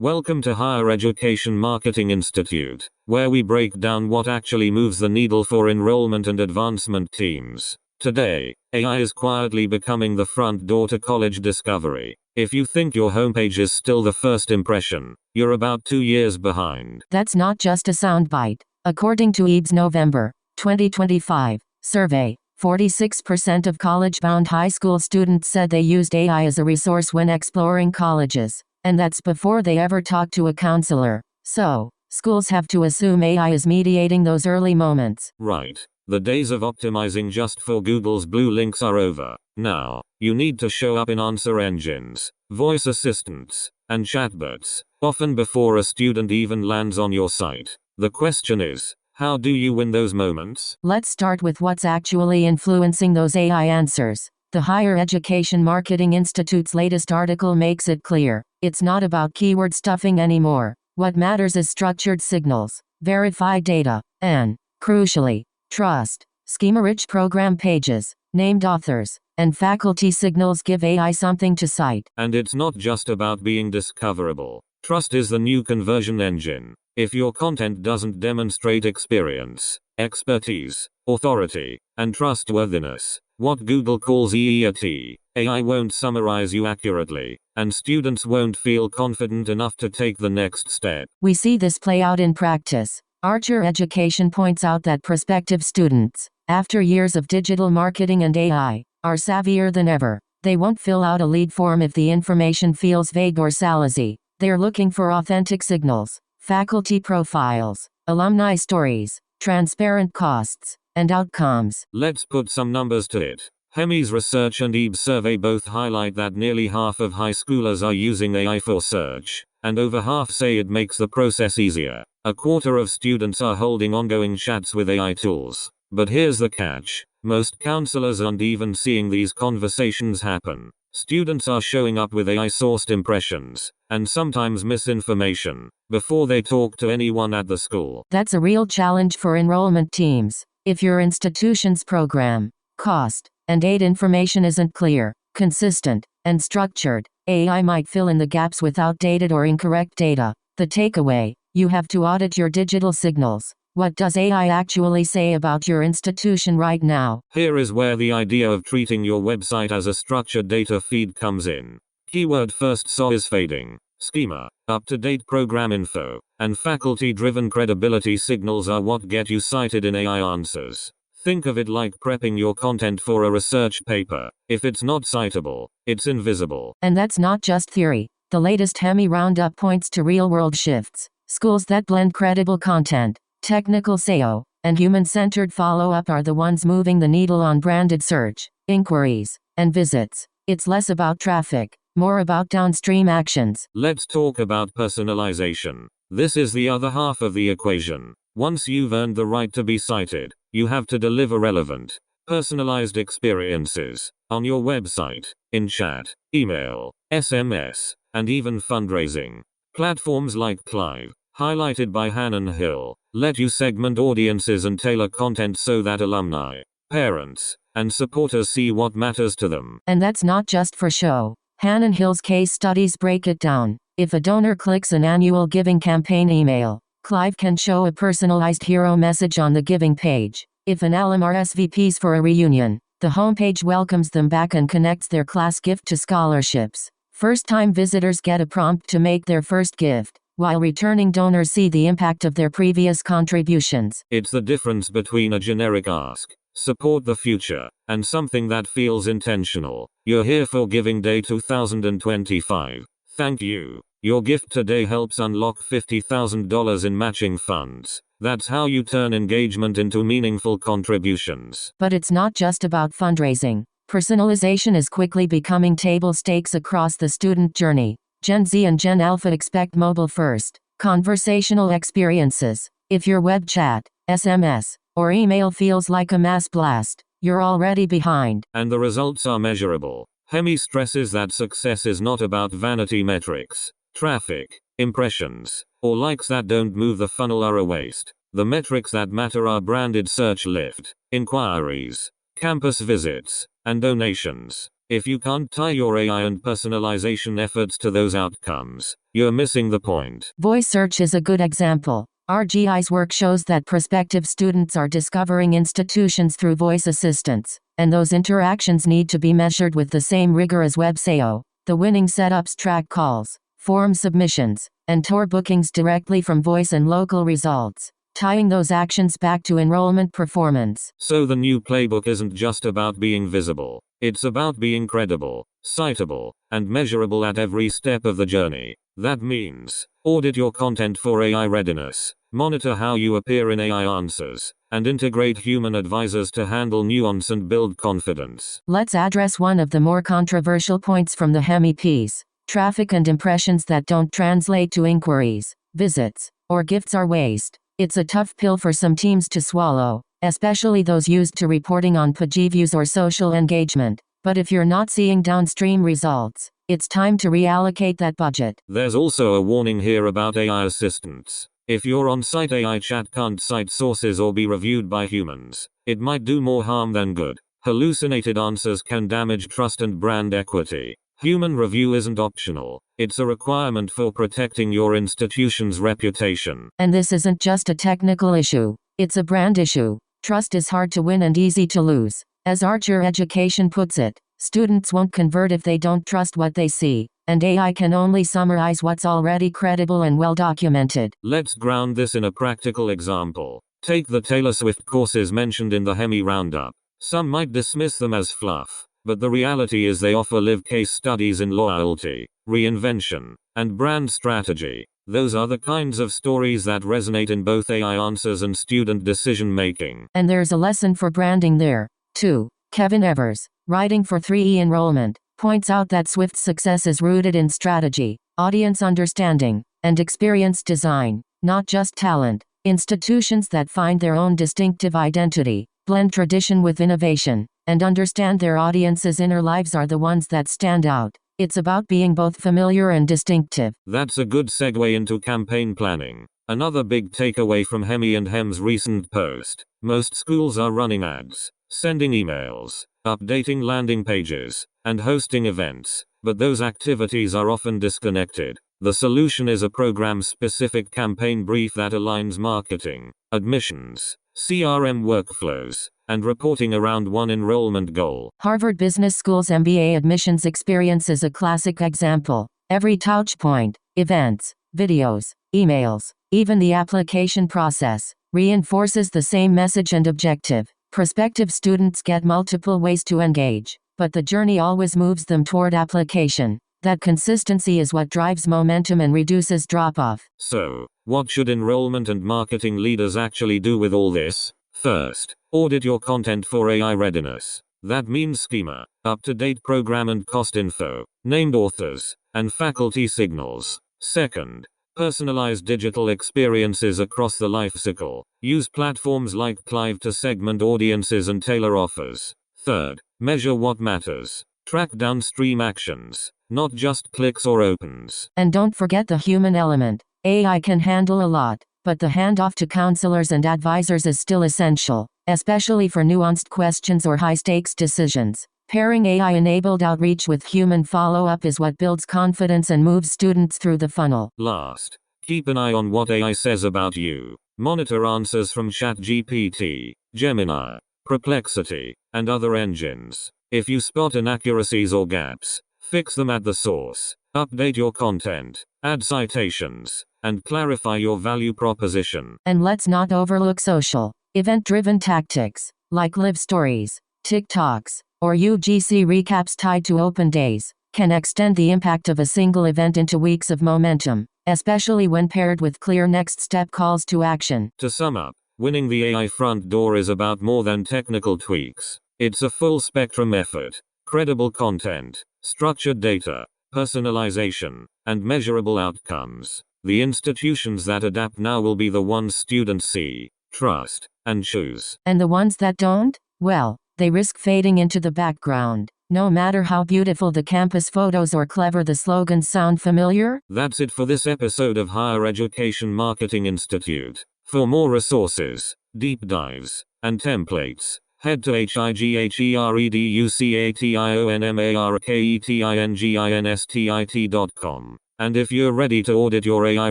Welcome to Higher Education Marketing Institute, where we break down what actually moves the needle for enrollment and advancement teams. Today, AI is quietly becoming the front door to college discovery. If you think your homepage is still the first impression, you're about 2 years behind. That's not just a soundbite. According to EBS November 2025 survey, 46% of college-bound high school students said they used AI as a resource when exploring colleges. And that's before they ever talk to a counselor. So, schools have to assume AI is mediating those early moments. Right. The days of optimizing just for Google's blue links are over. Now, you need to show up in answer engines, voice assistants, and chatbots, often before a student even lands on your site. The question is, how do you win those moments? Let's start with what's actually influencing those AI answers. The Higher Education Marketing Institute's latest article makes it clear. It's not about keyword stuffing anymore. What matters is structured signals, verified data, and, crucially, trust. Schema-rich program pages, named authors, and faculty signals give AI something to cite. And it's not just about being discoverable. Trust is the new conversion engine. If your content doesn't demonstrate experience, expertise, authority, and trustworthiness, what Google calls EEAT, AI won't summarize you accurately, and students won't feel confident enough to take the next step. We see this play out in practice. Archer Education points out that prospective students, after years of digital marketing and AI, are savvier than ever. They won't fill out a lead form if the information feels vague or salacy. They're looking for authentic signals, faculty profiles, alumni stories, transparent costs, and outcomes. Let's put some numbers to it. Hemi's research and EBS survey both highlight that nearly half of high schoolers are using AI for search, and over half say it makes the process easier. A quarter of students are holding ongoing chats with AI tools. But here's the catch. Most counselors aren't even seeing these conversations happen. Students are showing up with AI-sourced impressions, and sometimes misinformation, before they talk to anyone at the school. That's a real challenge for enrollment teams. If your institution's program, cost, and aid information isn't clear, consistent, and structured, AI might fill in the gaps with outdated or incorrect data. The takeaway: you have to audit your digital signals. What does AI actually say about your institution right now? Here is where the idea of treating your website as a structured data feed comes in. Keyword first SEO is fading. Schema, up-to-date program info, and faculty-driven credibility signals are what get you cited in AI answers. Think of it like prepping your content for a research paper. If it's not citable, it's invisible. And that's not just theory. The latest Hemi roundup points to real-world shifts. Schools that blend credible content, technical SEO, and human-centered follow-up are the ones moving the needle on branded search, inquiries, and visits. It's less about traffic, more about downstream actions. Let's talk about personalization. This is the other half of the equation. Once you've earned the right to be cited, you have to deliver relevant, personalized experiences on your website, in chat, email, SMS, and even fundraising. Platforms like Clive, highlighted by Hannon Hill, let you segment audiences and tailor content so that alumni, parents, and supporters see what matters to them. And that's not just for show. Hannon Hill's case studies break it down. If a donor clicks an annual giving campaign email, Clive can show a personalized hero message on the giving page. If an alum RSVPs for a reunion, the homepage welcomes them back and connects their class gift to scholarships. First-time visitors get a prompt to make their first gift, while returning donors see the impact of their previous contributions. It's the difference between a generic ask, support the future, and something that feels intentional. You're here for Giving Day 2025. Thank you. Your gift today helps unlock $50,000 in matching funds. That's how you turn engagement into meaningful contributions. But it's not just about fundraising. Personalization is quickly becoming table stakes across the student journey. Gen Z and Gen Alpha expect mobile-first, conversational experiences. If your web chat, SMS, or email feels like a mass blast, you're already behind. And the results are measurable. Hemi stresses that success is not about vanity metrics. Traffic, impressions, or likes that don't move the funnel are a waste. The metrics that matter are branded search lift, inquiries, campus visits, and donations. If you can't tie your AI and personalization efforts to those outcomes, you're missing the point. Voice search is a good example. RGI's work shows that prospective students are discovering institutions through voice assistants, and those interactions need to be measured with the same rigor as web SEO. The winning setups track calls, form submissions, and tour bookings directly from voice and local results, tying those actions back to enrollment performance. So the new playbook isn't just about being visible. It's about being credible, citable, and measurable at every step of the journey. That means, audit your content for AI readiness, monitor how you appear in AI answers, and integrate human advisors to handle nuance and build confidence. Let's address one of the more controversial points from the Hemi piece. Traffic and impressions that don't translate to inquiries, visits, or gifts are waste. It's a tough pill for some teams to swallow, especially those used to reporting on page views or social engagement. But if you're not seeing downstream results, it's time to reallocate that budget. There's also a warning here about AI assistants. If your on-site AI chat can't cite sources or be reviewed by humans, it might do more harm than good. Hallucinated answers can damage trust and brand equity. Human review isn't optional. It's a requirement for protecting your institution's reputation. And this isn't just a technical issue. It's a brand issue. Trust is hard to win and easy to lose. As Archer Education puts it, students won't convert if they don't trust what they see, and AI can only summarize what's already credible and well documented. Let's ground this in a practical example. Take the Taylor Swift courses mentioned in the Hemi Roundup. Some might dismiss them as fluff, but the reality is they offer live case studies in loyalty, reinvention, and brand strategy. Those are the kinds of stories that resonate in both AI answers and student decision making. And there's a lesson for branding there, too. Kevin Evers, writing for 3E Enrollment, points out that Swift's success is rooted in strategy, audience understanding, and experience design, not just talent. Institutions that find their own distinctive identity, blend tradition with innovation, and understand their audience's inner lives are the ones that stand out. It's about being both familiar and distinctive. That's a good segue into campaign planning. Another big takeaway from Hemi and Hem's recent post. Most schools are running ads, sending emails, updating landing pages, and hosting events, but those activities are often disconnected. The solution is a program-specific campaign brief that aligns marketing, admissions, CRM workflows, and reporting around one enrollment goal. Harvard Business School's MBA admissions experience is a classic example. Every touchpoint, events, videos, emails, even the application process, reinforces the same message and objective. Prospective students get multiple ways to engage, but the journey always moves them toward application. That consistency is what drives momentum and reduces drop-off. So, what should enrollment and marketing leaders actually do with all this? First, audit your content for AI readiness. That means schema, up-to-date program and cost info, named authors, and faculty signals. Second, personalize digital experiences across the life cycle. Use platforms like Clive to segment audiences and tailor offers. Third, measure what matters. Track downstream actions, not just clicks or opens. And don't forget the human element. AI can handle a lot, but the handoff to counselors and advisors is still essential, especially for nuanced questions or high-stakes decisions. Pairing AI-enabled outreach with human follow-up is what builds confidence and moves students through the funnel. Last, keep an eye on what AI says about you. Monitor answers from ChatGPT, Gemini, Perplexity, and other engines. If you spot inaccuracies or gaps, fix them at the source. Update your content, add citations, and clarify your value proposition. And let's not overlook social, event-driven tactics, like live stories, TikToks, or UGC recaps tied to open days, can extend the impact of a single event into weeks of momentum, especially when paired with clear next step calls to action. To sum up, winning the AI front door is about more than technical tweaks. It's a full spectrum effort. Credible content, structured data, personalization, and measurable outcomes. The institutions that adapt now will be the ones students see, trust, and choose. And the ones that don't? Well, they risk fading into the background. No matter how beautiful the campus photos or clever the slogans sound familiar? That's it for this episode of Higher Education Marketing Institute. For more resources, deep dives, and templates, Head to higheducationmarketinginst.com. And if you're ready to audit your AI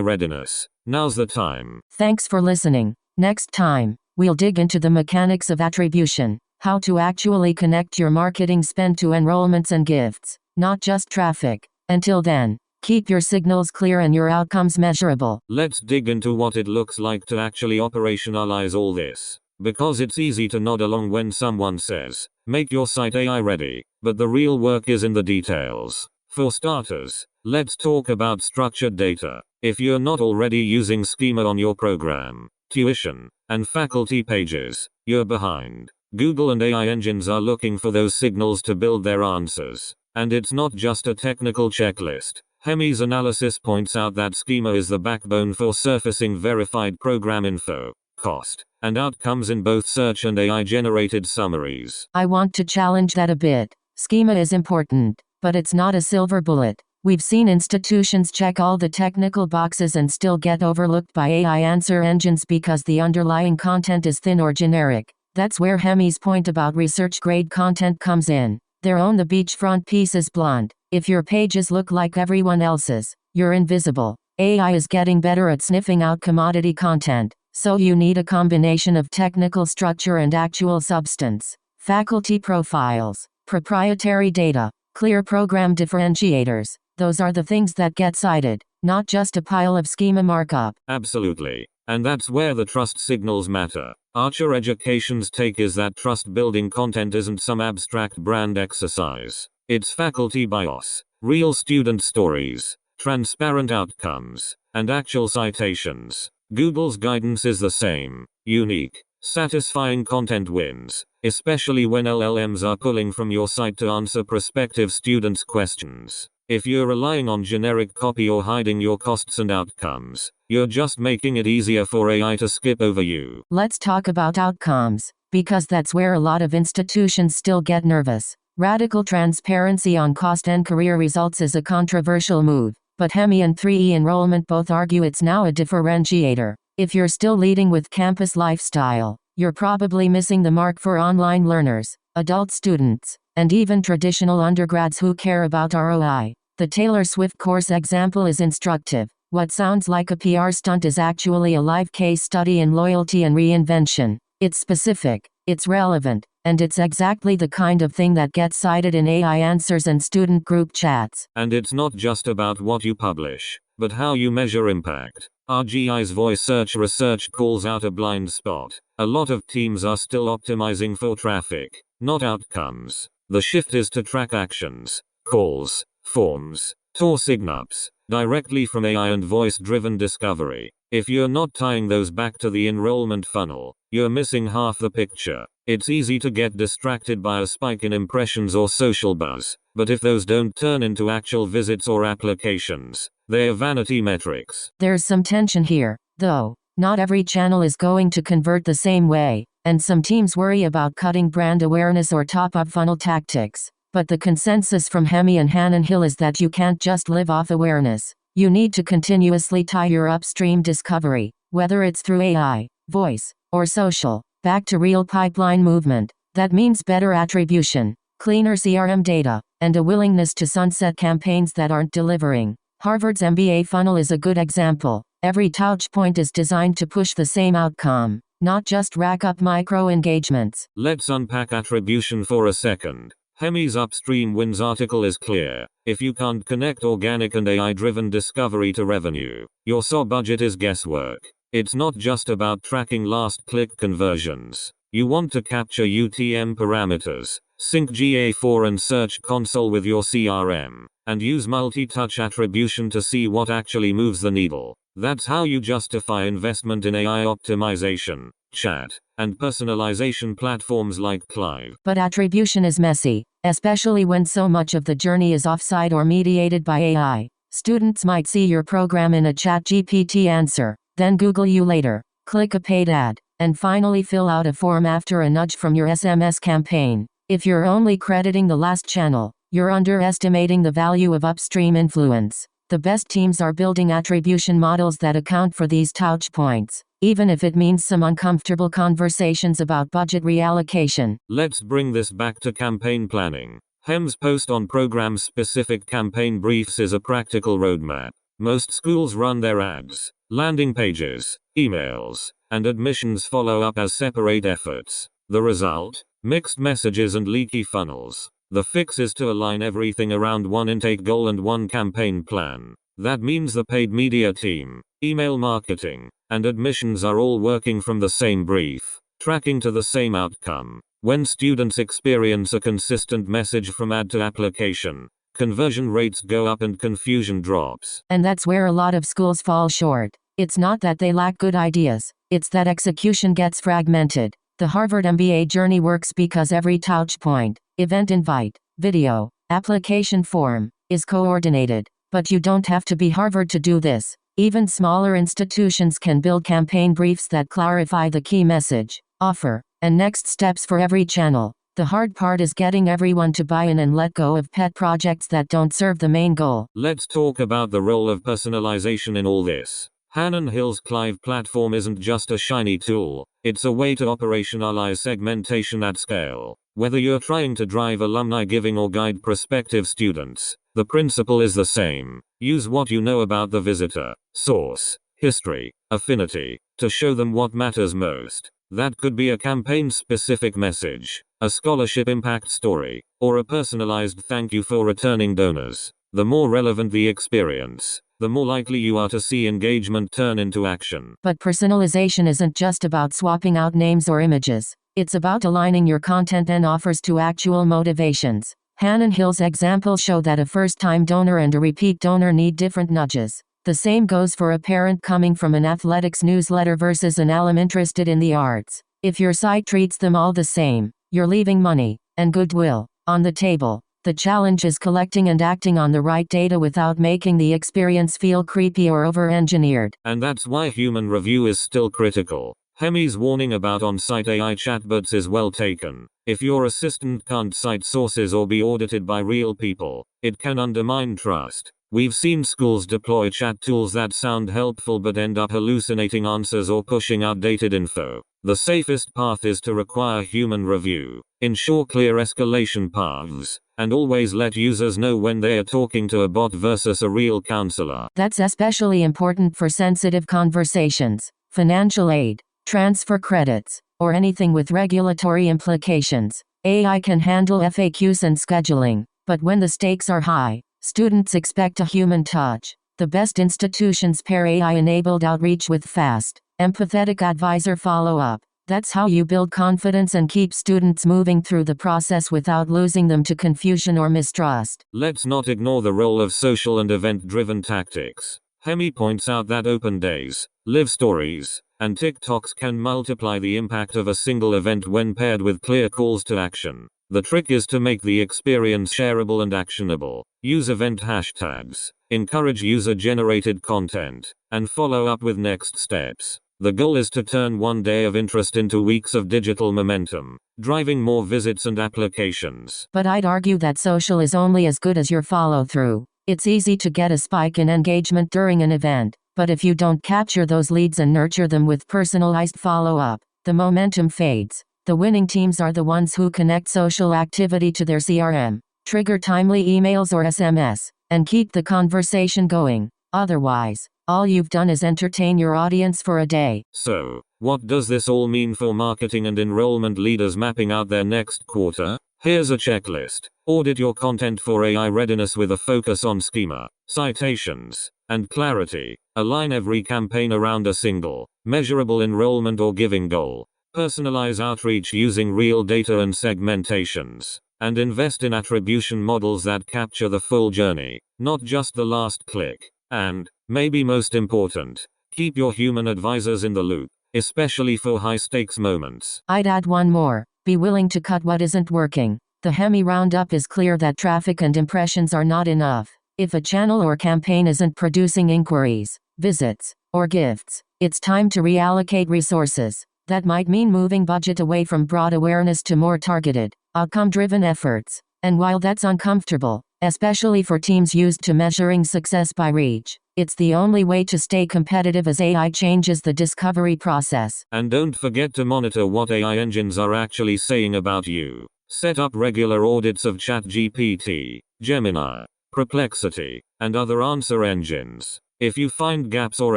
readiness, now's the time. Thanks for listening. Next time, we'll dig into the mechanics of attribution, how to actually connect your marketing spend to enrollments and gifts, not just traffic. Until then, keep your signals clear and your outcomes measurable. Let's dig into what it looks like to actually operationalize all this. Because it's easy to nod along when someone says, make your site AI ready, but the real work is in the details. For starters, let's talk about structured data. If you're not already using schema on your program, tuition, and faculty pages, you're behind. Google and AI engines are looking for those signals to build their answers. And it's not just a technical checklist. Hemi's analysis points out that schema is the backbone for surfacing verified program info, cost, and outcomes in both search and AI-generated summaries. I want to challenge that a bit. Schema is important, but it's not a silver bullet. We've seen institutions check all the technical boxes and still get overlooked by AI answer engines because the underlying content is thin or generic. That's where Hemi's point about research-grade content comes in. Their own the beachfront piece is blonde. If your pages look like everyone else's, you're invisible. AI is getting better at sniffing out commodity content, so you need a combination of technical structure and actual substance. Faculty profiles, proprietary data, clear program differentiators. Those are the things that get cited, not just a pile of schema markup. Absolutely. And that's where the trust signals matter. Archer Education's take is that trust-building content isn't some abstract brand exercise. It's faculty bios, real student stories, transparent outcomes, and actual citations. Google's guidance is the same. Unique, satisfying content wins, especially when LLMs are pulling from your site to answer prospective students' questions. If you're relying on generic copy or hiding your costs and outcomes, you're just making it easier for AI to skip over you. Let's talk about outcomes, because that's where a lot of institutions still get nervous. Radical transparency on cost and career results is a controversial move, but Hemi and 3E enrollment both argue it's now a differentiator. If you're still leading with campus lifestyle, you're probably missing the mark for online learners, adult students, and even traditional undergrads who care about ROI. The Taylor Swift course example is instructive. What sounds like a PR stunt is actually a live case study in loyalty and reinvention. It's specific, it's relevant, and it's exactly the kind of thing that gets cited in AI answers and student group chats. And it's not just about what you publish, but how you measure impact. RGI's voice search research calls out a blind spot. A lot of teams are still optimizing for traffic, not outcomes. The shift is to track actions, calls, forms, tour signups, directly from AI and voice-driven discovery. If you're not tying those back to the enrollment funnel, you're missing half the picture. It's easy to get distracted by a spike in impressions or social buzz, but if those don't turn into actual visits or applications, they're vanity metrics. There's some tension here, though. Not every channel is going to convert the same way, and some teams worry about cutting brand awareness or top-of-funnel tactics. But the consensus from Hemi and Hannon Hill is that you can't just live off awareness. You need to continuously tie your upstream discovery, whether it's through AI, voice, or social, back to real pipeline movement. That means better attribution, cleaner CRM data, and a willingness to sunset campaigns that aren't delivering. Harvard's MBA funnel is a good example. Every touch point is designed to push the same outcome, not just rack up micro engagements. Let's unpack attribution for a second. Hemi's Upstream Wins article is clear. If you can't connect organic and AI-driven discovery to revenue, your SO budget is guesswork. It's not just about tracking last-click conversions. You want to capture UTM parameters, sync GA4 and Search Console with your CRM, and use multi-touch attribution to see what actually moves the needle. That's how you justify investment in AI optimization, chat, and personalization platforms like Clive. But attribution is messy, especially when so much of the journey is offsite or mediated by AI. Students might see your program in a ChatGPT answer, then Google you later, click a paid ad, and finally fill out a form after a nudge from your SMS campaign. If you're only crediting the last channel, you're underestimating the value of upstream influence. The best teams are building attribution models that account for these touch points, even if it means some uncomfortable conversations about budget reallocation. Let's bring this back to campaign planning. Hem's post on program-specific campaign briefs is a practical roadmap. Most schools run their ads, landing pages, emails, and admissions follow-up as separate efforts. The result? Mixed messages and leaky funnels. The fix is to align everything around one intake goal and one campaign plan. That means the paid media team, email marketing, and admissions are all working from the same brief, tracking to the same outcome. When students experience a consistent message from ad to application, conversion rates go up and confusion drops. And that's where a lot of schools fall short. It's not that they lack good ideas, it's that execution gets fragmented. The Harvard MBA journey works because every touch point, event invite, video, application form, is coordinated. But you don't have to be Harvard to do this. Even smaller institutions can build campaign briefs that clarify the key message, offer, and next steps for every channel. The hard part is getting everyone to buy in and let go of pet projects that don't serve the main goal. Let's talk about the role of personalization in all this. Hannon Hill's Clive platform isn't just a shiny tool, it's a way to operationalize segmentation at scale. Whether you're trying to drive alumni giving or guide prospective students, the principle is the same. Use what you know about the visitor, source, history, affinity, to show them what matters most. That could be a campaign-specific message, a scholarship impact story, or a personalized thank you for returning donors. The more relevant the experience, the more likely you are to see engagement turn into action. But personalization isn't just about swapping out names or images. It's about aligning your content and offers to actual motivations. Hannon Hill's examples show that a first-time donor and a repeat donor need different nudges. The same goes for a parent coming from an athletics newsletter versus an alum interested in the arts. If your site treats them all the same, you're leaving money and goodwill on the table. The challenge is collecting and acting on the right data without making the experience feel creepy or over-engineered. And that's why human review is still critical. Hemi's warning about on-site AI chatbots is well taken. If your assistant can't cite sources or be audited by real people, it can undermine trust. We've seen schools deploy chat tools that sound helpful but end up hallucinating answers or pushing outdated info. The safest path is to require human review, ensure clear escalation paths, and always let users know when they are talking to a bot versus a real counselor. That's especially important for sensitive conversations, financial aid, transfer credits, or anything with regulatory implications. AI can handle FAQs and scheduling, but when the stakes are high, students expect a human touch. The best institutions pair AI-enabled outreach with fast, empathetic advisor follow-up. That's how you build confidence and keep students moving through the process without losing them to confusion or mistrust. Let's not ignore the role of social and event-driven tactics. Hemi points out that open days, live stories, and TikToks can multiply the impact of a single event when paired with clear calls to action. The trick is to make the experience shareable and actionable. Use event hashtags, encourage user-generated content, and follow up with next steps. The goal is to turn one day of interest into weeks of digital momentum, driving more visits and applications. But I'd argue that social is only as good as your follow-through. It's easy to get a spike in engagement during an event, but if you don't capture those leads and nurture them with personalized follow-up, the momentum fades. The winning teams are the ones who connect social activity to their CRM, trigger timely emails or SMS, and keep the conversation going. Otherwise, all you've done is entertain your audience for a day. So, what does this all mean for marketing and enrollment leaders mapping out their next quarter? Here's a checklist. Audit your content for AI readiness with a focus on schema, citations, and clarity. Align every campaign around a single, measurable enrollment or giving goal. Personalize outreach using real data and segmentations. And invest in attribution models that capture the full journey, not just the last click. And, maybe most important, keep your human advisors in the loop, especially for high-stakes moments. I'd add one more. Be willing to cut what isn't working. The Hemi Roundup is clear that traffic and impressions are not enough. If a channel or campaign isn't producing inquiries, visits, or gifts, it's time to reallocate resources. That might mean moving budget away from broad awareness to more targeted, outcome-driven efforts. And while that's uncomfortable, especially for teams used to measuring success by reach. It's the only way to stay competitive as AI changes the discovery process. And don't forget to monitor what AI engines are actually saying about you. Set up regular audits of ChatGPT, Gemini, Perplexity, and other answer engines. If you find gaps or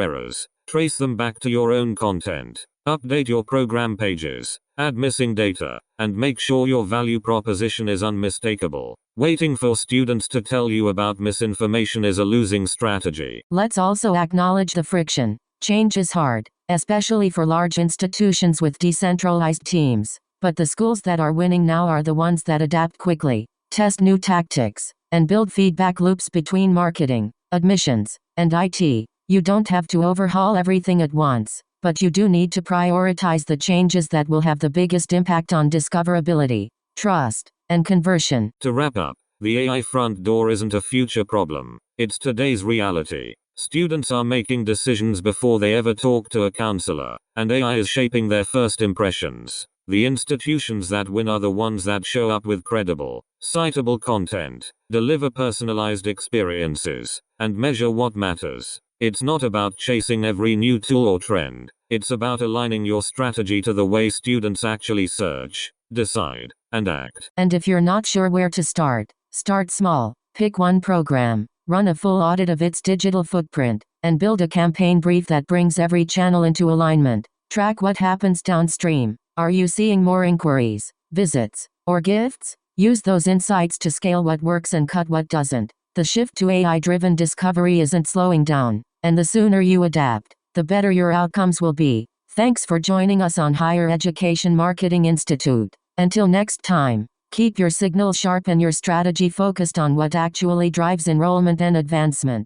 errors, trace them back to your own content. Update your program pages, add missing data, and make sure your value proposition is unmistakable. Waiting for students to tell you about misinformation is a losing strategy. Let's also acknowledge the friction. Change is hard, especially for large institutions with decentralized teams. But the schools that are winning now are the ones that adapt quickly, test new tactics, and build feedback loops between marketing, admissions, and IT. You don't have to overhaul everything at once, but you do need to prioritize the changes that will have the biggest impact on discoverability, trust, and conversion. To wrap up, the AI front door isn't a future problem. It's today's reality. Students are making decisions before they ever talk to a counselor, and AI is shaping their first impressions. The institutions that win are the ones that show up with credible, citable content, deliver personalized experiences, and measure what matters. It's not about chasing every new tool or trend. It's about aligning your strategy to the way students actually search, decide, and act. And if you're not sure where to start small. Pick one program, run a full audit of its digital footprint, and build a campaign brief that brings every channel into alignment. Track what happens downstream. Are you seeing more inquiries, visits, or gifts? Use those insights to scale what works and cut what doesn't. The shift to AI-driven discovery isn't slowing down, and the sooner you adapt, the better your outcomes will be. Thanks for joining us on Higher Education Marketing Institute. Until next time, keep your signal sharp and your strategy focused on what actually drives enrollment and advancement.